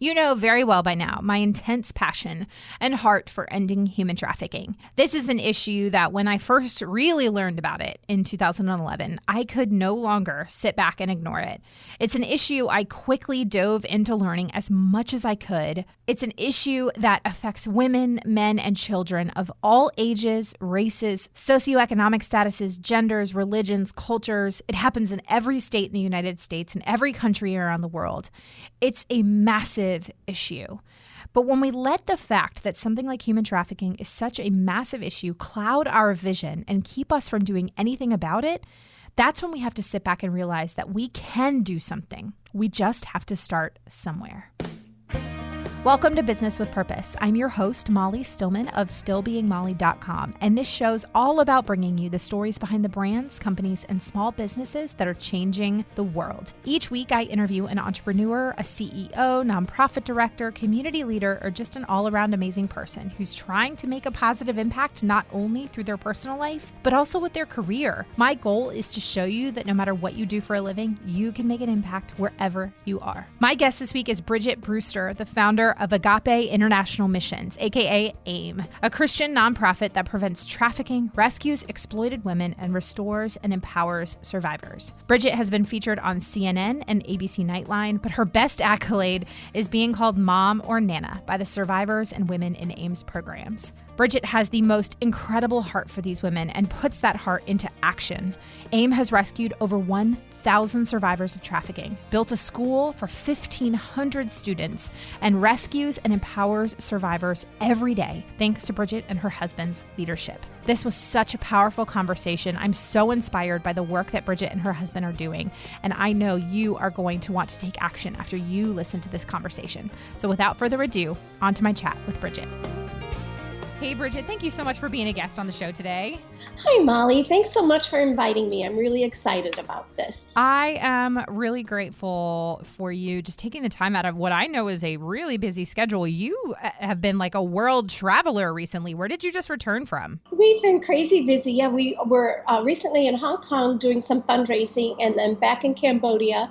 You know very well by now my intense passion and heart for ending human trafficking. This is an issue that when I first really learned about it in 2011, I could no longer sit back and ignore it. It's an issue I quickly dove into learning as much as I could. It's an issue that affects women, men, and children of all ages, races, socioeconomic statuses, genders, religions, cultures. It happens in every state in the United States and every country around the world. It's a massive issue. But when we let the fact that something like human trafficking is such a massive issue cloud our vision and keep us from doing anything about it, that's when we have to sit back and realize that we can do something. We just have to start somewhere. Welcome to Business with Purpose. I'm your host, Molly Stillman of stillbeingmolly.com, and this show's all about bringing you the stories behind the brands, companies, and small businesses that are changing the world. Each week, I interview an entrepreneur, a CEO, nonprofit director, community leader, or just an all-around amazing person who's trying to make a positive impact not only through their personal life, but also with their career. My goal is to show you that no matter what you do for a living, you can make an impact wherever you are. My guest this week is Bridget Brewster, the founder of Agape International Missions, aka AIM, a Christian nonprofit that prevents trafficking, rescues exploited women, and restores and empowers survivors. Bridget has been featured on CNN and ABC Nightline, but her best accolade is being called Mom or Nana by the survivors and women in AIM's programs. Bridget has the most incredible heart for these women and puts that heart into action. AIM has rescued over 1,000 survivors of trafficking, built a school for 1,500 students, and rescues and empowers survivors every day, thanks to Bridget and her husband's leadership. This was such a powerful conversation. I'm so inspired by the work that Bridget and her husband are doing, and I know you are going to want to take action after you listen to this conversation. So without further ado, on to my chat with Bridget. Hey, Bridget, thank you so much for being a guest on the show today. Hi, Molly. Thanks so much for inviting me. I'm really excited about this. I am really grateful for you just taking the time out of what I know is a really busy schedule. You have been like a world traveler recently. Where did you just return from? We've been crazy busy. Yeah, we were recently in Hong Kong doing some fundraising and then back in Cambodia,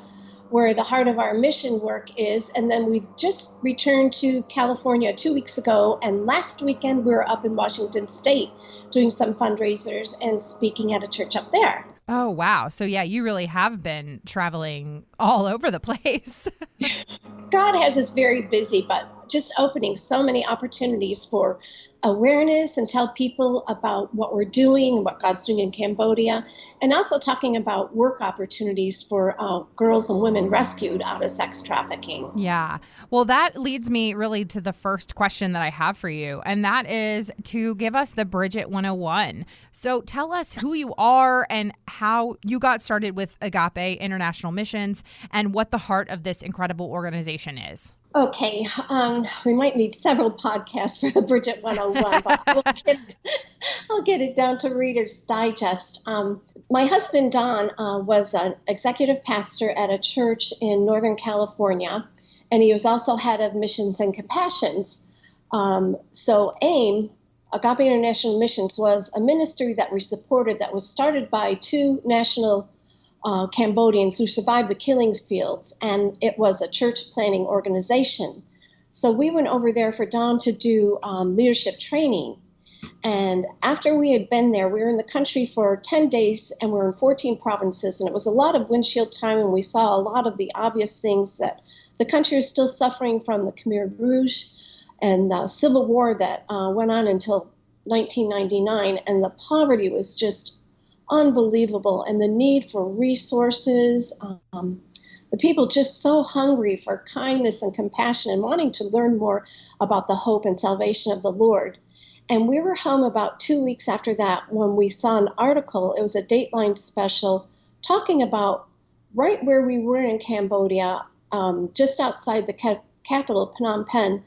where the heart of our mission work is. And then we just returned to California 2 weeks ago. And last weekend, we were up in Washington State doing some fundraisers and speaking at a church up there. Oh, wow. So yeah, you really have been traveling all over the place. God has us very busy, but just opening so many opportunities for awareness and tell people about what we're doing, what God's doing in Cambodia, and also talking about work opportunities for girls and women rescued out of sex trafficking. Yeah. Well, that leads me really to the first question that I have for you, and that is to give us the Bridget 101. So tell us who you are and how you got started with Agape International Missions and what the heart of this incredible organization is. Okay, we might need several podcasts for the Bridget 101, but I'll get it down to Reader's Digest. My husband, Don, was an executive pastor at a church in Northern California, and he was also head of missions and compassions. So AIM, Agape International Missions, was a ministry that we supported that was started by two national Cambodians who survived the killing fields, and it was a church planning organization. So we went over there for Don to do leadership training. And after we had been there, we were in the country for 10 days and we were in 14 provinces. And it was a lot of windshield time, and we saw a lot of the obvious things that the country is still suffering from: the Khmer Rouge and the civil war that went on until 1999. And the poverty was just unbelievable, and the need for resources, the people just so hungry for kindness and compassion and wanting to learn more about the hope and salvation of the Lord. And we were home about 2 weeks after that when we saw an article. It was a Dateline special talking about right where we were in Cambodia, just outside the capital, Phnom Penh,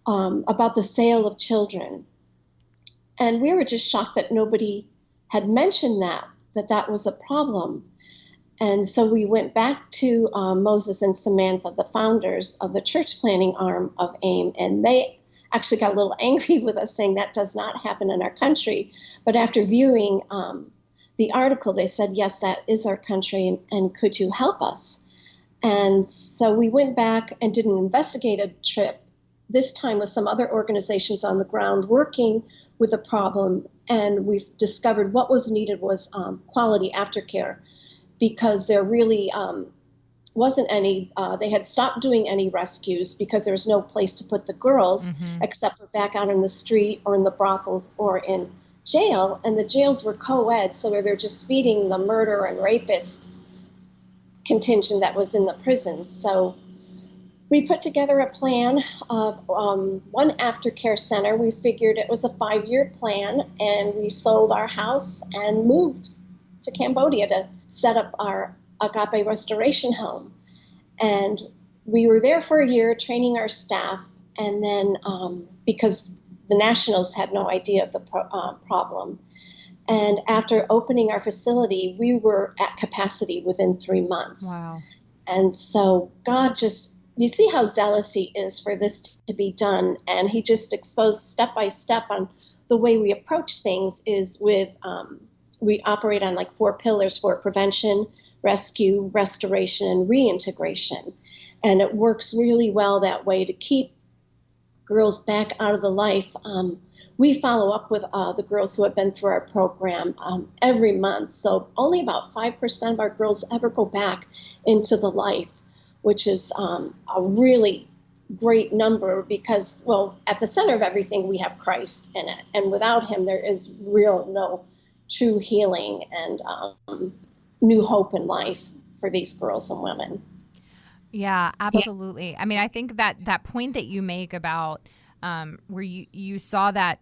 about the sale of children. And we were just shocked that nobody had mentioned that was a problem. And so we went back to Moses and Samantha, the founders of the church planning arm of AIM, and they actually got a little angry with us, saying that does not happen in our country. But after viewing the article, they said, yes, that is our country, and could you help us? And so we went back and did an investigative trip, this time with some other organizations on the ground working with the problem. And we've discovered what was needed was quality aftercare, because there really wasn't any, they had stopped doing any rescues because there was no place to put the girls except for back out in the street or in the brothels or in jail. And the jails were co-ed, so they're just feeding the murder and rapist contingent that was in the prisons. So we put together a plan of one aftercare center. We figured it was a 5-year plan, and we sold our house and moved to Cambodia to set up our Agape restoration home. And we were there for a year training our staff, and then because the nationals had no idea of the problem. And after opening our facility, we were at capacity within 3 months. Wow. And so God just, you see how zealous he is for this to be done. And he just exposed step by step on the way we approach things is with, we operate on like 4 pillars for prevention, rescue, restoration, and reintegration. And it works really well that way to keep girls back out of the life. We follow up with the girls who have been through our program every month. So only about 5% of our girls ever go back into the life, which is a really great number because, well, at the center of everything, we have Christ in it. And without him, there is no true healing and new hope in life for these girls and women. Yeah, absolutely. I mean, I think that point that you make about where you saw that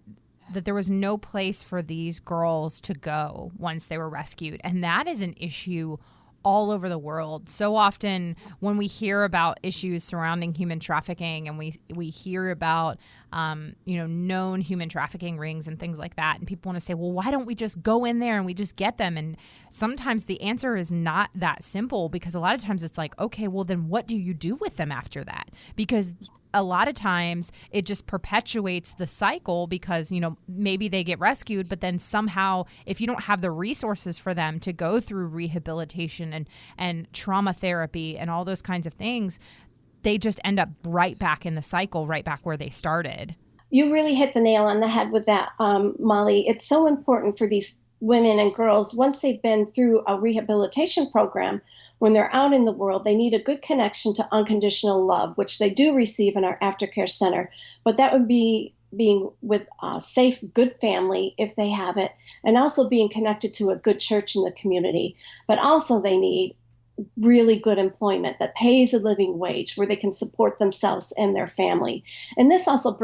there was no place for these girls to go once they were rescued. And that is an issue all over the world. So often when we hear about issues surrounding human trafficking and we hear about, known human trafficking rings and things like that, and people want to say, well, why don't we just go in there and we just get them? And sometimes the answer is not that simple, because a lot of times it's like, okay, well, then what do you do with them after that? Because a lot of times it just perpetuates the cycle because, maybe they get rescued, but then somehow if you don't have the resources for them to go through rehabilitation and trauma therapy and all those kinds of things, they just end up right back in the cycle, right back where they started. You really hit the nail on the head with that, Molly. It's so important for these women and girls, once they've been through a rehabilitation program, when they're out in the world, they need a good connection to unconditional love, which they do receive in our aftercare center. But that would be being with a safe, good family if they have it, and also being connected to a good church in the community. But also they need really good employment that pays a living wage where they can support themselves and their family. And this also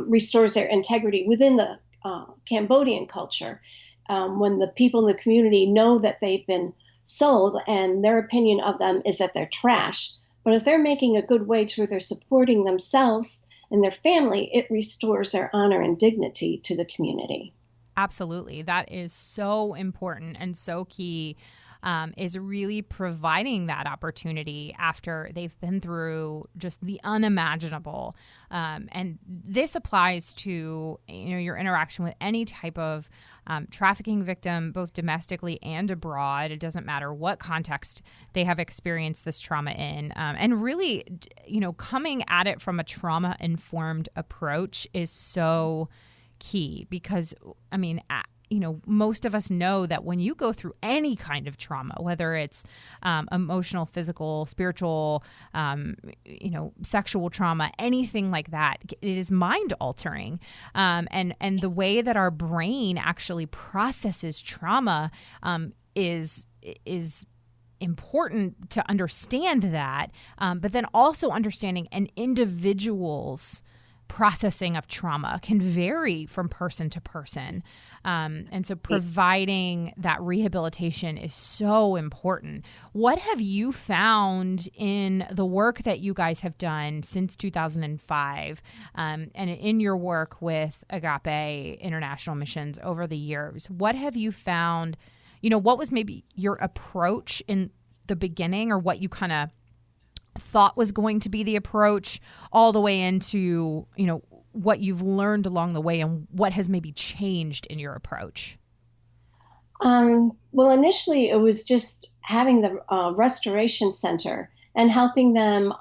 restores their integrity within the Cambodian culture. When the people in the community know that they've been sold and their opinion of them is that they're trash. But if they're making a good wage where they're supporting themselves and their family, it restores their honor and dignity to the community. Absolutely. That is so important and so key, is really providing that opportunity after they've been through just the unimaginable. And this applies to, your interaction with any type of trafficking victim, both domestically and abroad. It doesn't matter what context they have experienced this trauma in. And really, coming at it from a trauma-informed approach is so key because, most of us know that when you go through any kind of trauma, whether it's emotional, physical, spiritual, sexual trauma, anything like that, it is mind altering. And the way that our brain actually processes trauma is important to understand that, but then also understanding an individual's processing of trauma can vary from person to person. And so providing that rehabilitation is so important. What have you found in the work that you guys have done since 2005 and in your work with Agape International Missions over the years? What have you found, what was maybe your approach in the beginning, or what you kind of thought was going to be the approach, all the way into, what you've learned along the way and what has maybe changed in your approach? Well, initially it was just having the restoration center and helping them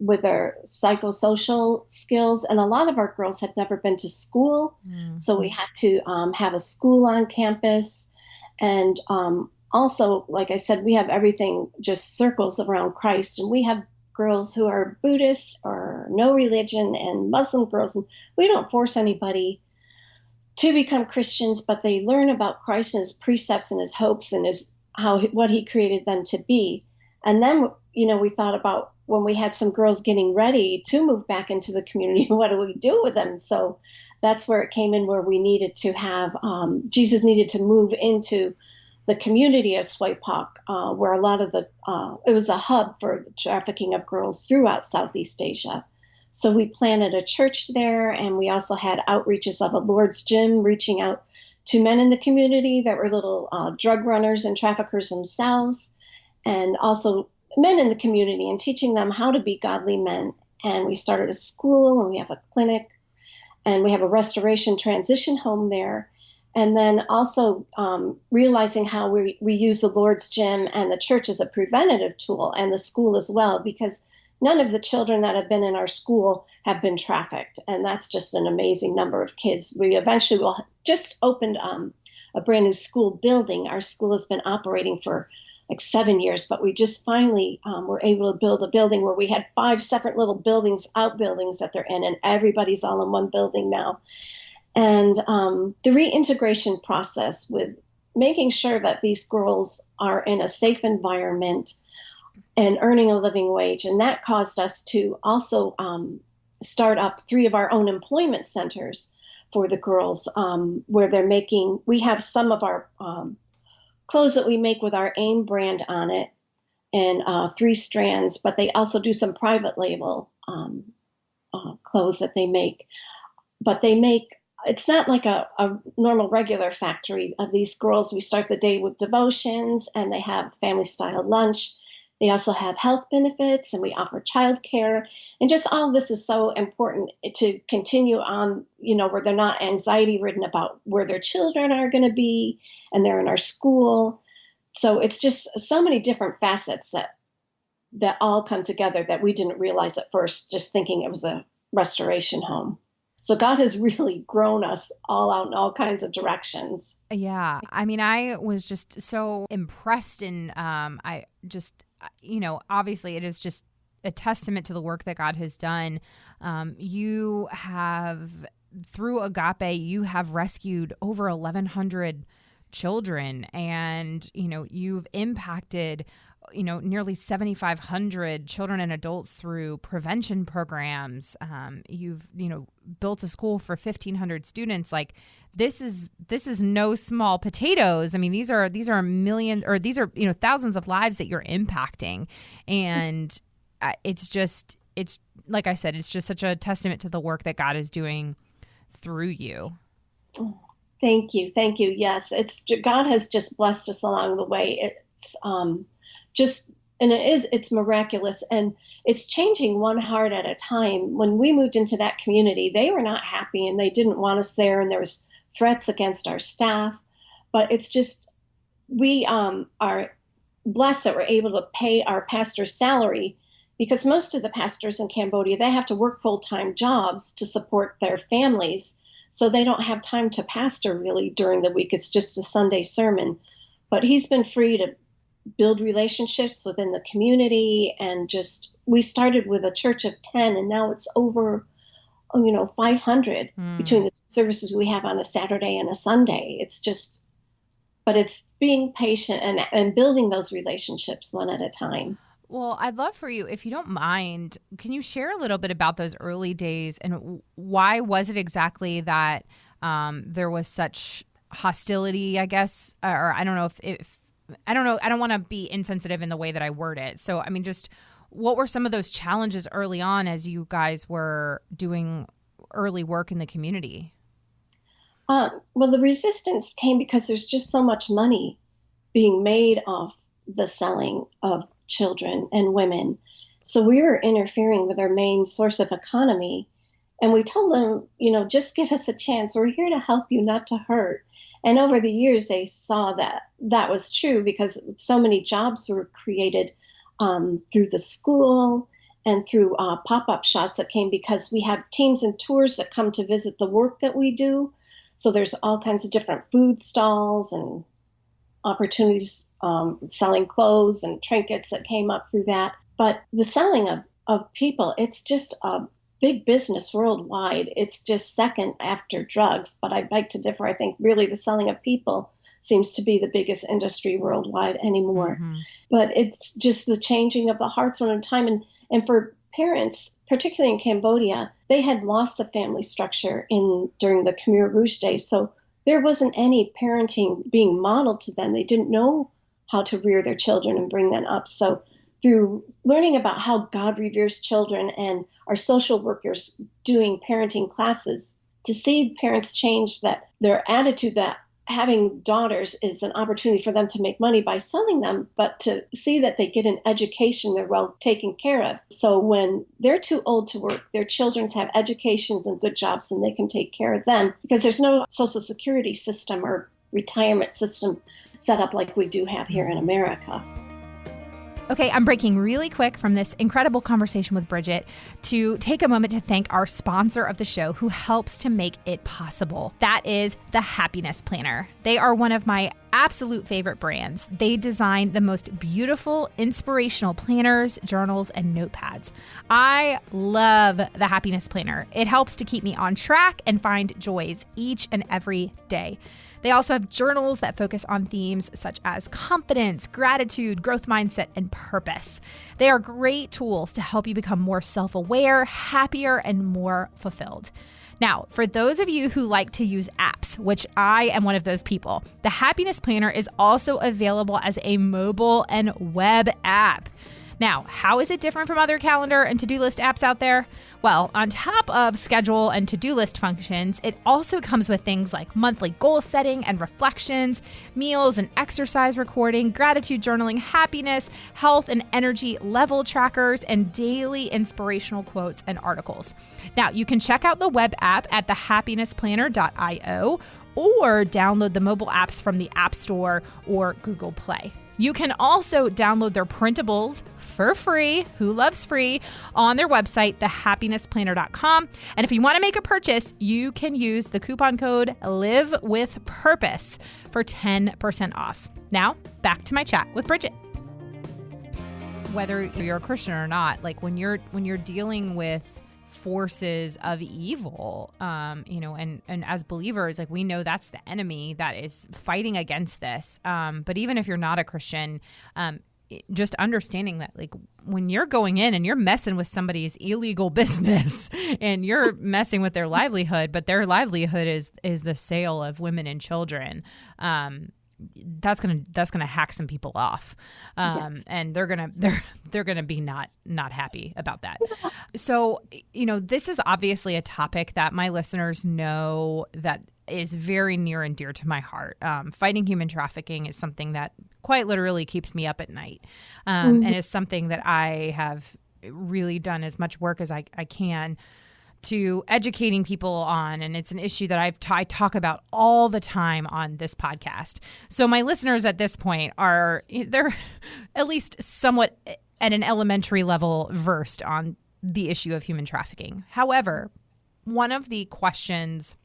with their psychosocial skills. And a lot of our girls had never been to school, so we had to have a school on campus. And also, like I said, we have everything just circles around Christ, and we have girls who are Buddhists or no religion and Muslim girls, and we don't force anybody to become Christians, but they learn about Christ and his precepts and his hopes and what he created them to be. And then, we thought about when we had some girls getting ready to move back into the community, what do we do with them? So that's where it came in, where we needed to have, Jesus needed to move into the community of Swaypok, where a lot of it was a hub for the trafficking of girls throughout Southeast Asia. So we planted a church there, and we also had outreaches of a Lord's Gym, reaching out to men in the community that were little drug runners and traffickers themselves, and also men in the community, and teaching them how to be godly men. And we started a school, and we have a clinic, and we have a restoration transition home there. And then also realizing how we use the Lord's Gym and the church as a preventative tool, and the school as well, because none of the children that have been in our school have been trafficked. And that's just an amazing number of kids. We eventually will just opened a brand new school building. Our school has been operating for like 7 years, but we just finally were able to build a building where we had 5 separate little outbuildings that they're in, and everybody's all in one building now. And the reintegration process with making sure that these girls are in a safe environment and earning a living wage. And that caused us to also start up 3 of our own employment centers for the girls, where we have some of our clothes that we make with our AIM brand on it, and 3 strands, but they also do some private label clothes that they make. But it's not like a normal regular factory. These girls, we start the day with devotions, and they have family style lunch. They also have health benefits, and we offer childcare. And just all of this is so important to continue on, where they're not anxiety ridden about where their children are going to be, and they're in our school. So it's just so many different facets that all come together that we didn't realize at first, just thinking it was a restoration home. So God has really grown us all out in all kinds of directions. Yeah. I mean, I was just so impressed, and obviously it is just a testament to the work that God has done. You have, through Agape, you have rescued over 1,100 children, and, you've impacted nearly 7,500 children and adults through prevention programs. You've, built a school for 1,500 students. Like, this is no small potatoes. I mean, these are thousands of lives that you're impacting. And it's like I said, it's just such a testament to the work that God is doing through you. Thank you. Yes. God has just blessed us along the way. It's miraculous, and it's changing one heart at a time. When we moved into that community, they were not happy, and they didn't want us there, and there was threats against our staff. But it's just, we are blessed that we're able to pay our pastor's salary, because most of the pastors in Cambodia, they have to work full-time jobs to support their families. So they don't have time to pastor really during the week. It's just a Sunday sermon. But he's been free to build relationships within the community, and we started with a church of 10, and now it's over 500 between the services we have on a Saturday and a Sunday. But it's being patient and building those relationships one at a time. Well, I'd love for you, if you don't mind, can you share a little bit about those early days, and why was it exactly that there was such hostility, I guess, or I don't know if I don't know. I don't want to be insensitive in the way that I word it. So, I mean, just what were some of those challenges early on as you guys were doing early work in the community? Well, the resistance came because there's just so much money being made off the selling of children and women. So we were interfering with our main source of economy. And we told them, just give us a chance. We're here to help you, not to hurt. And over the years, they saw that was true, because so many jobs were created through the school and through pop-up shops that came, because we have teams and tours that come to visit the work that we do. So there's all kinds of different food stalls and opportunities selling clothes and trinkets that came up through that. But the selling of people, it's just a big business worldwide. It's just second after drugs. But I beg to differ. I think really the selling of people seems to be the biggest industry worldwide anymore. Mm-hmm. But it's just the changing of the hearts one at a time. And for parents, particularly in Cambodia, they had lost the family structure during the Khmer Rouge days. So there wasn't any parenting being modeled to them. They didn't know how to rear their children and bring them up. So through learning about how God reveres children and our social workers doing parenting classes, to see parents change their attitude that having daughters is an opportunity for them to make money by selling them, but to see that they get an education, they're well taken care of. So when they're too old to work, their children have educations and good jobs and they can take care of them, because there's no social security system or retirement system set up like we do have here in America. Okay, I'm breaking really quick from this incredible conversation with Bridget to take a moment to thank our sponsor of the show who helps to make it possible. That is the Happiness Planner. They are one of my absolute favorite brands. They design the most beautiful, inspirational planners, journals, and notepads. I love the Happiness Planner. It helps to keep me on track and find joys each and every day. They also have journals that focus on themes such as confidence, gratitude, growth mindset, and purpose. They are great tools to help you become more self-aware, happier, and more fulfilled. Now, for those of you who like to use apps, which I am one of those people, the Happiness Planner is also available as a mobile and web app. Now, how is it different from other calendar and to-do list apps out there? Well, on top of schedule and to-do list functions, it also comes with things like monthly goal setting and reflections, meals and exercise recording, gratitude journaling, happiness, health and energy level trackers, and daily inspirational quotes and articles. Now, you can check out the web app at thehappinessplanner.io or download the mobile apps from the App Store or Google Play. You can also download their printables for free, who loves free, on their website, thehappinessplanner.com. And if you want to make a purchase, you can use the coupon code LIVEWITHPURPOSE for 10% off. Now, back to my chat with Bridget. Whether you're a Christian or not, like when you're dealing with forces of evil, and as believers, like we know that's the enemy that is fighting against this. But even if you're not a Christian, just understanding that, like, when you're going in and you're messing with somebody's illegal business and you're messing with their livelihood, but their livelihood is the sale of women and children, that's gonna hack some people off, yes. And they're gonna be not happy about that. So, this is obviously a topic that my listeners know that is very near and dear to my heart. Fighting human trafficking is something that quite literally keeps me up at night, and is something that I have really done as much work as I can to educating people on, and it's an issue that I talk about all the time on this podcast. So my listeners at this point they're at least somewhat at an elementary level versed on the issue of human trafficking. However, one of the questions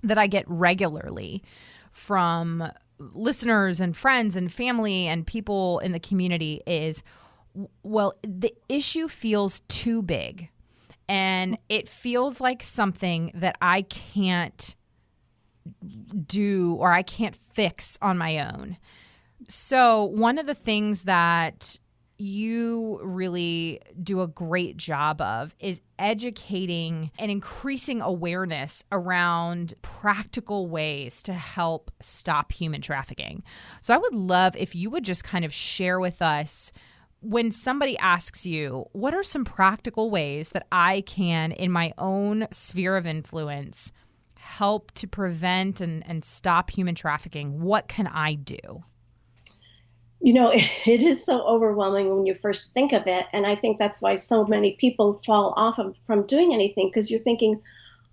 that I get regularly from listeners and friends and family and people in the community is, well, the issue feels too big. And it feels like something that I can't do or I can't fix on my own. So one of the things that you really do a great job of is educating and increasing awareness around practical ways to help stop human trafficking. So I would love if you would just kind of share with us, when somebody asks you, what are some practical ways that I can, in my own sphere of influence, help to prevent and stop human trafficking? What can I do? It is so overwhelming when you first think of it. And I think that's why so many people fall off from doing anything, because you're thinking,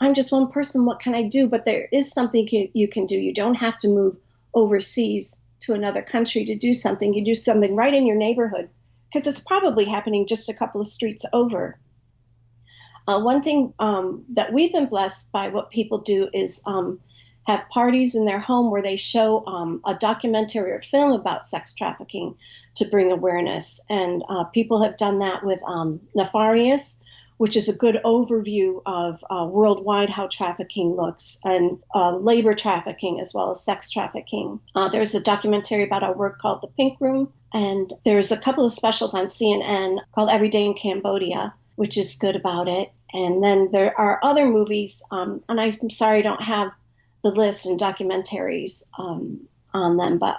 I'm just one person, what can I do? But there is something you can do. You don't have to move overseas to another country to do something. You do something right in your neighborhood. because it's probably happening just a couple of streets over. One thing that we've been blessed by what people do is have parties in their home where they show a documentary or film about sex trafficking to bring awareness. And people have done that with Nefarious, which is a good overview of worldwide how trafficking looks, and labor trafficking as well as sex trafficking. There's a documentary about our work called The Pink Room, and there's a couple of specials on CNN called Every Day in Cambodia, which is good about it. And then there are other movies, and I'm sorry I don't have the list and documentaries on them, but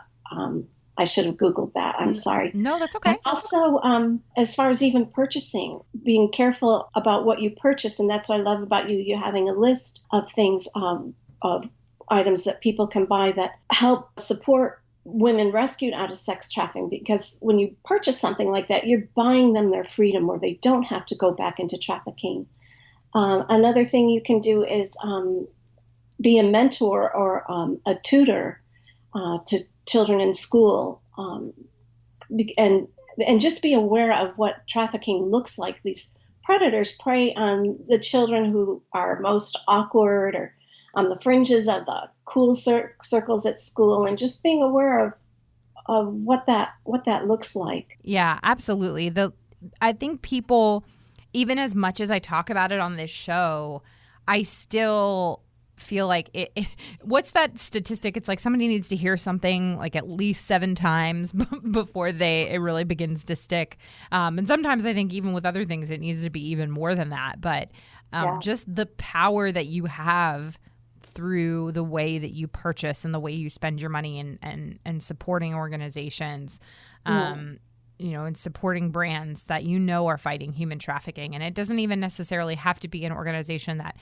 I should have Googled that. I'm sorry. No, that's okay. And also, as far as even purchasing, being careful about what you purchase. And that's what I love about you having a list of things, of items that people can buy that help support women rescued out of sex trafficking. Because when you purchase something like that, you're buying them their freedom where they don't have to go back into trafficking. Another thing you can do is be a mentor or a tutor to children in school, and just be aware of what trafficking looks like. These predators prey on the children who are most awkward or on the fringes of the cool circles at school, and just being aware of what that looks like. Yeah, absolutely. I think people, even as much as I talk about it on this show, I still feel like what's that statistic? It's like somebody needs to hear something like at least 7 times before it really begins to stick. And sometimes I think even with other things, it needs to be even more than that. But just the power that you have through the way that you purchase and the way you spend your money and supporting organizations, and supporting brands that are fighting human trafficking. And it doesn't even necessarily have to be an organization that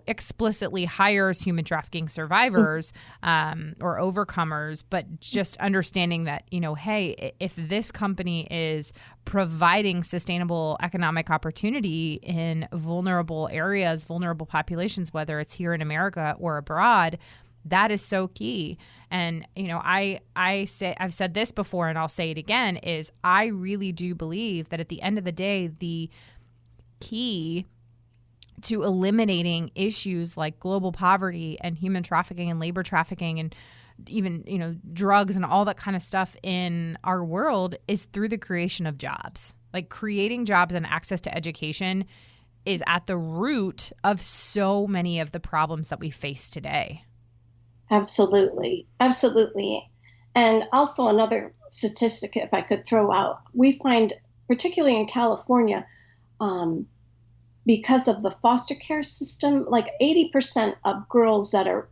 explicitly hires human trafficking survivors or overcomers, but just understanding that, hey, if this company is providing sustainable economic opportunity in vulnerable areas, vulnerable populations, whether it's here in America or abroad, that is so key. And, I've said this before and I'll say it again, is I really do believe that at the end of the day, the key to eliminating issues like global poverty and human trafficking and labor trafficking and even, drugs and all that kind of stuff in our world is through the creation of jobs. Like creating jobs and access to education is at the root of so many of the problems that we face today. Absolutely. Absolutely. And also another statistic, if I could throw out, we find, particularly in California, because of the foster care system, like 80% of girls that are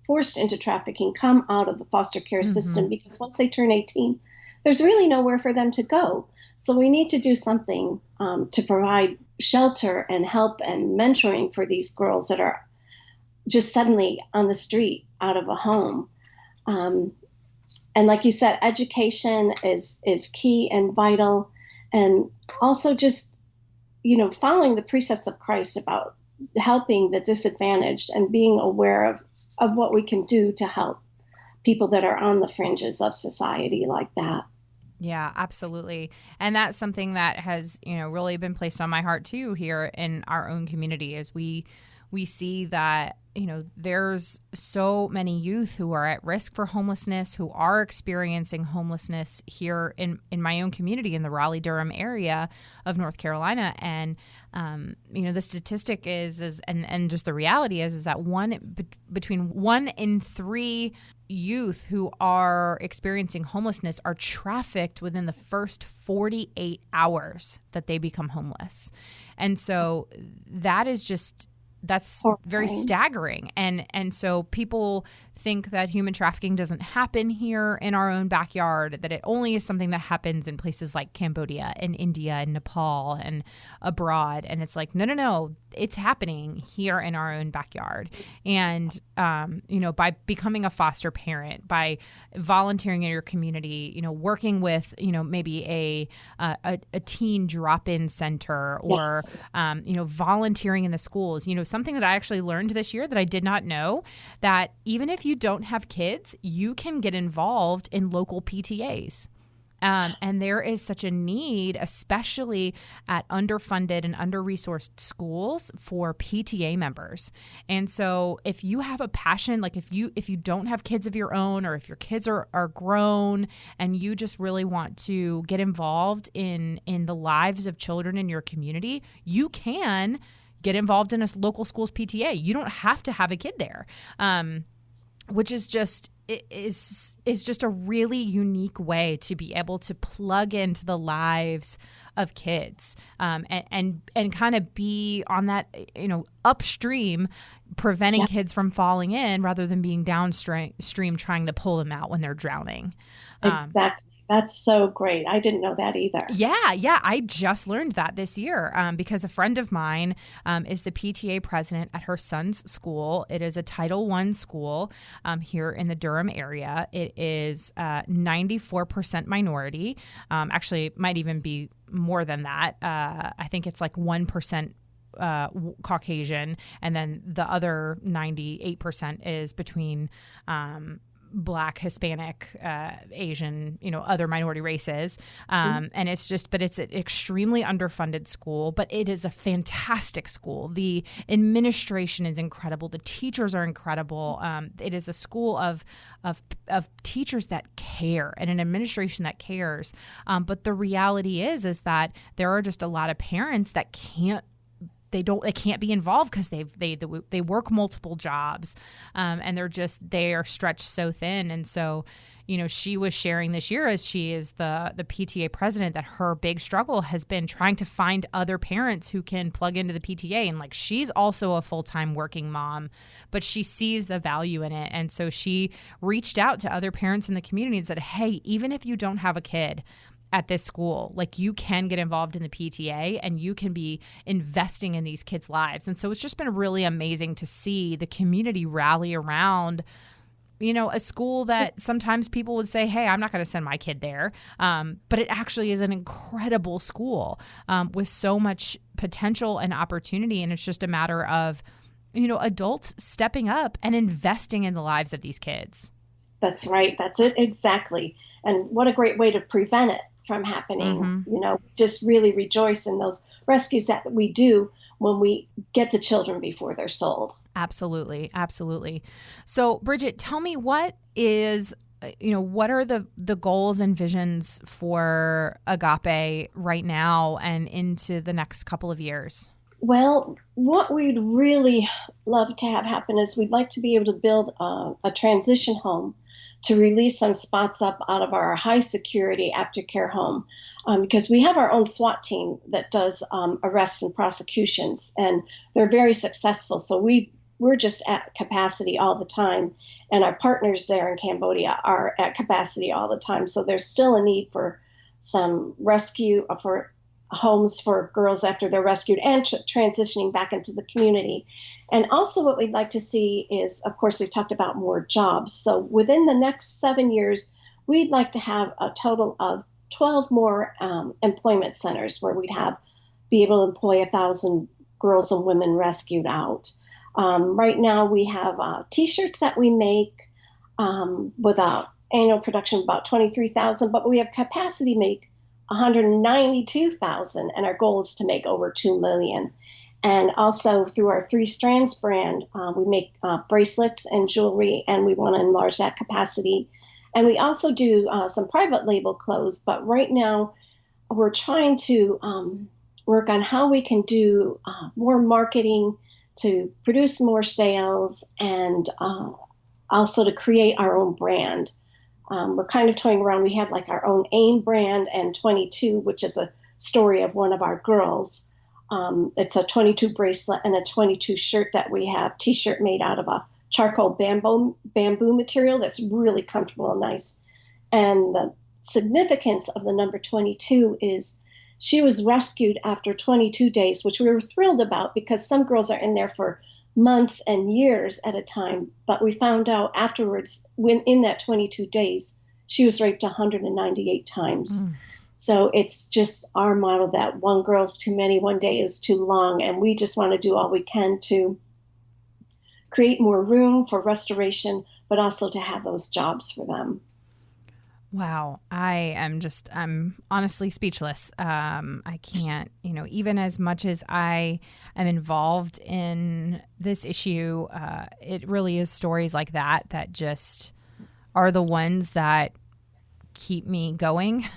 forced into trafficking come out of the foster care system, because once they turn 18, there's really nowhere for them to go. So we need to do something to provide shelter and help and mentoring for these girls that are just suddenly on the street out of a home. And like you said, education is key and vital. And also just following the precepts of Christ about helping the disadvantaged and being aware of what we can do to help people that are on the fringes of society like that. Yeah, absolutely. And that's something that has, really been placed on my heart too here in our own community, as we see that, there's so many youth who are at risk for homelessness, who are experiencing homelessness here in my own community in the Raleigh-Durham area of North Carolina. And, the statistic is and just the reality is that between 1 in 3 youth who are experiencing homelessness are trafficked within the first 48 hours that they become homeless. And so that's very staggering. And so people think that human trafficking doesn't happen here in our own backyard, that it only is something that happens in places like Cambodia and India and Nepal and abroad. And it's like, no, it's happening here in our own backyard. And, by becoming a foster parent, by volunteering in your community, working with, maybe a teen drop-in center or, volunteering in the schools, something that I actually learned this year that I did not know, that even if you don't have kids, you can get involved in local PTAs. And there is such a need, especially at underfunded and under-resourced schools, for PTA members. And so if you have a passion, like if you don't have kids of your own, or if your kids are grown and you just really want to get involved in the lives of children in your community, you can get involved in a local school's PTA. You don't have to have a kid there, which is just a really unique way to be able to plug into the lives of kids, and kind of be on that, upstream, preventing kids from falling in rather than being downstream trying to pull them out when they're drowning. Exactly. That's so great. I didn't know that either. Yeah. I just learned that this year because a friend of mine is the PTA president at her son's school. It is a Title I school here in the Durham area. It is 94% minority. Actually, it might even be more than that. I think it's like 1% Caucasian, and then the other 98% is between Black, Hispanic, Asian, other minority races. And it's an extremely underfunded school, but it is a fantastic school. The administration is incredible. The teachers are incredible. It is a school of teachers that care and an administration that cares. But the reality is that there are just a lot of parents that can't be involved because they work multiple jobs, and they are stretched so thin. And so, she was sharing this year, as she is the PTA president, that her big struggle has been trying to find other parents who can plug into the PTA. And she's also a full-time working mom, but she sees the value in it. And so she reached out to other parents in the community and said, hey, even if you don't have a kid at this school, you can get involved in the PTA and you can be investing in these kids' lives. And so it's just been really amazing to see the community rally around, a school that sometimes people would say, hey, I'm not going to send my kid there. But it actually is an incredible school with so much potential and opportunity. And it's just a matter of, adults stepping up and investing in the lives of these kids. That's right. That's it. Exactly. And what a great way to prevent it from happening. Just really rejoice in those rescues that we do when we get the children before they're sold. Absolutely. Absolutely. So, Bridget, tell me, what are the goals and visions for Agape right now and into the next couple of years? Well, what we'd really love to have happen is we'd like to be able to build a transition home to release some spots up out of our high security aftercare home, because we have our own SWAT team that does arrests and prosecutions, and they're very successful. So we're just at capacity all the time, and our partners there in Cambodia are at capacity all the time. So there's still a need for some rescue for homes for girls after they're rescued and transitioning back into the community. And also what we'd like to see is, of course, we've talked about more jobs. So within the next 7 years, we'd like to have a total of 12 more employment centers where we'd be able to employ 1,000 girls and women rescued out. Right now we have T-shirts that we make with an annual production of about 23,000, but we have capacity to make 192,000, and our goal is to make over 2 million. And also through our Three Strands brand, we make bracelets and jewelry, and we want to enlarge that capacity. And we also do some private label clothes, but right now we're trying to work on how we can do more marketing to produce more sales, and also to create our own brand. We're kind of toying around. We have our own AIM brand and 22, which is a story of one of our girls. It's a 22 bracelet and a 22 shirt that we have, T-shirt made out of a charcoal bamboo material that's really comfortable and nice. And the significance of the number 22 is she was rescued after 22 days, which we were thrilled about because some girls are in there for months and years at a time. But we found out afterwards, when in that 22 days, she was raped 198 times. So it's just our model that one girl's too many, one day is too long. And we just want to do all we can to create more room for restoration, but also to have those jobs for them. Wow. I'm honestly speechless. I can't, even as much as I am involved in this issue, it really is stories like that just are the ones that keep me going.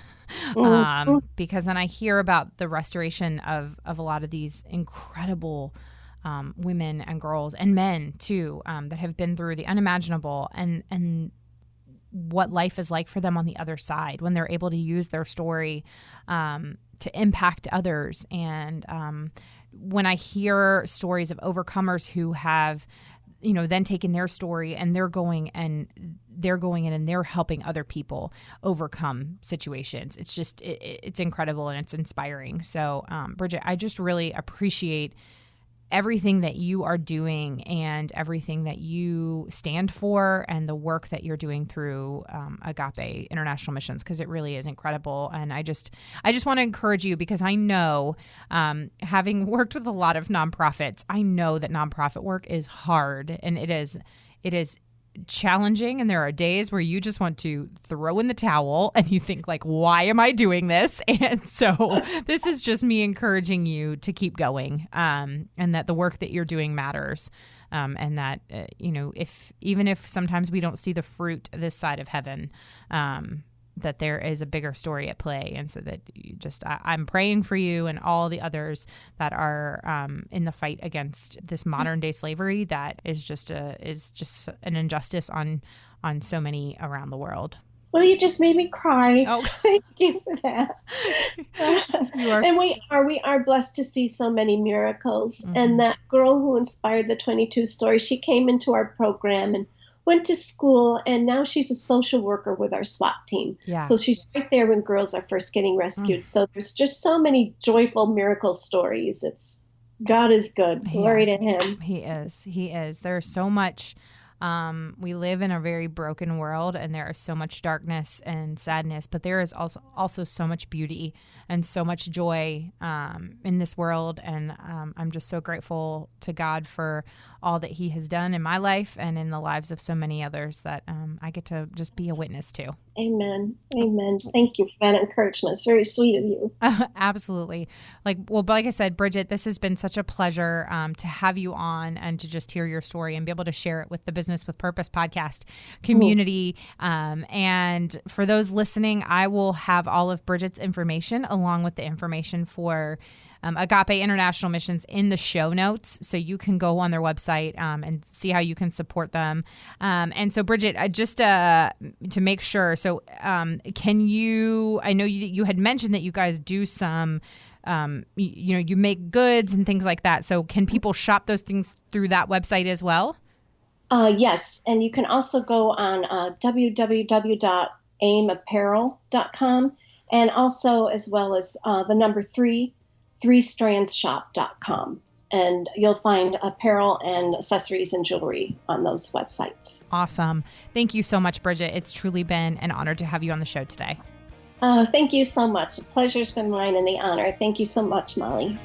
Because then I hear about the restoration of a lot of these incredible women and girls and men too, that have been through the unimaginable and what life is like for them on the other side when they're able to use their story to impact others. And when I hear stories of overcomers who have, then taken their story and they're going in and they're helping other people overcome situations. It's just, it's incredible and it's inspiring. So, Bridget, I just really appreciate everything that you are doing and everything that you stand for and the work that you're doing through Agape International Missions, because it really is incredible. And I just want to encourage you, because I know, having worked with a lot of nonprofits, I know that nonprofit work is hard and it is challenging, and there are days where you just want to throw in the towel and you think like, why am I doing this? And so this is just me encouraging you to keep going, and that the work that you're doing matters, and that even if sometimes we don't see the fruit this side of heaven, that there is a bigger story at play. And so that I'm praying for you and all the others that are in the fight against this modern day slavery that is just an injustice on so many around the world. Well, you just made me cry. Oh, thank you for that. And we are blessed to see so many miracles. Mm-hmm. And that girl who inspired the 22 stories, she came into our program and went to school, and now she's a social worker with our SWAT team. Yeah. So she's right there when girls are first getting rescued. So there's just so many joyful miracle stories. God is good. Glory to him. He is. There's so much. We live in a very broken world, and there is so much darkness and sadness, but there is also so much beauty and so much joy in this world. And I'm just so grateful to God for all that he has done in my life and in the lives of so many others that I get to just be a witness to. Amen. Thank you for that encouragement. It's very sweet of you. Absolutely. Like I said, Bridget, this has been such a pleasure to have you on and to just hear your story and be able to share it with the Business with Purpose podcast community. And for those listening, I will have all of Bridget's information along with the information for Agape International Missions in the show notes, so you can go on their website and see how you can support them. And so, Bridget, just to make sure, so can you? I know you had mentioned that you guys do some, you make goods and things like that. So, can people shop those things through that website as well? Yes, and you can also go on www.aimapparel.com, and also as well as the number 3strandsshop.com. And you'll find apparel and accessories and jewelry on those websites. Awesome. Thank you so much, Bridget. It's truly been an honor to have you on the show today. Thank you so much. The pleasure's been mine and the honor. Thank you so much, Molly.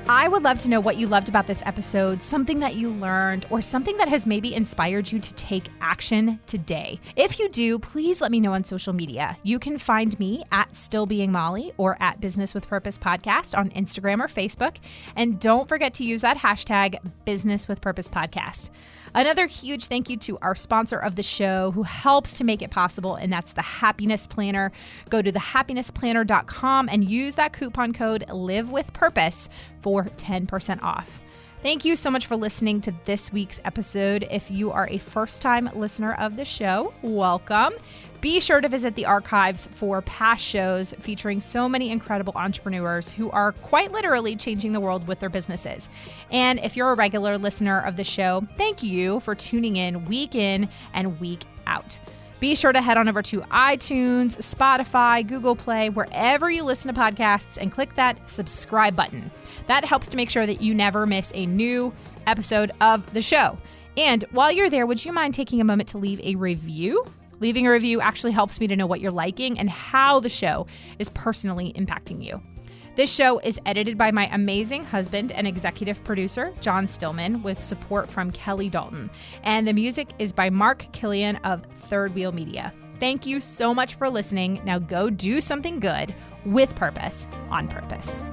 I would love to know what you loved about this episode, something that you learned, or something that has maybe inspired you to take action today. If you do, please let me know on social media. You can find me at Still Being Molly or at Business with Purpose Podcast on Instagram or Facebook. And don't forget to use that hashtag Business with Purpose Podcast. Another huge thank you to our sponsor of the show who helps to make it possible, and that's the Happiness Planner. Go to thehappinnessplanner.com and use that coupon code LIVEWithPurpose for 10% off. Thank you so much for listening to this week's episode. If you are a first-time listener of the show, welcome. Be sure to visit the archives for past shows featuring so many incredible entrepreneurs who are quite literally changing the world with their businesses. And if you're a regular listener of the show, thank you for tuning in and week out. Be sure to head on over to iTunes, Spotify, Google Play, wherever you listen to podcasts, and click that subscribe button. That helps to make sure that you never miss a new episode of the show. And while you're there, would you mind taking a moment to leave a review? Leaving a review actually helps me to know what you're liking and how the show is personally impacting you. This show is edited by my amazing husband and executive producer, John Stillman, with support from Kelly Dalton. And the music is by Mark Killian of Third Wheel Media. Thank you so much for listening. Now go do something good with purpose on purpose.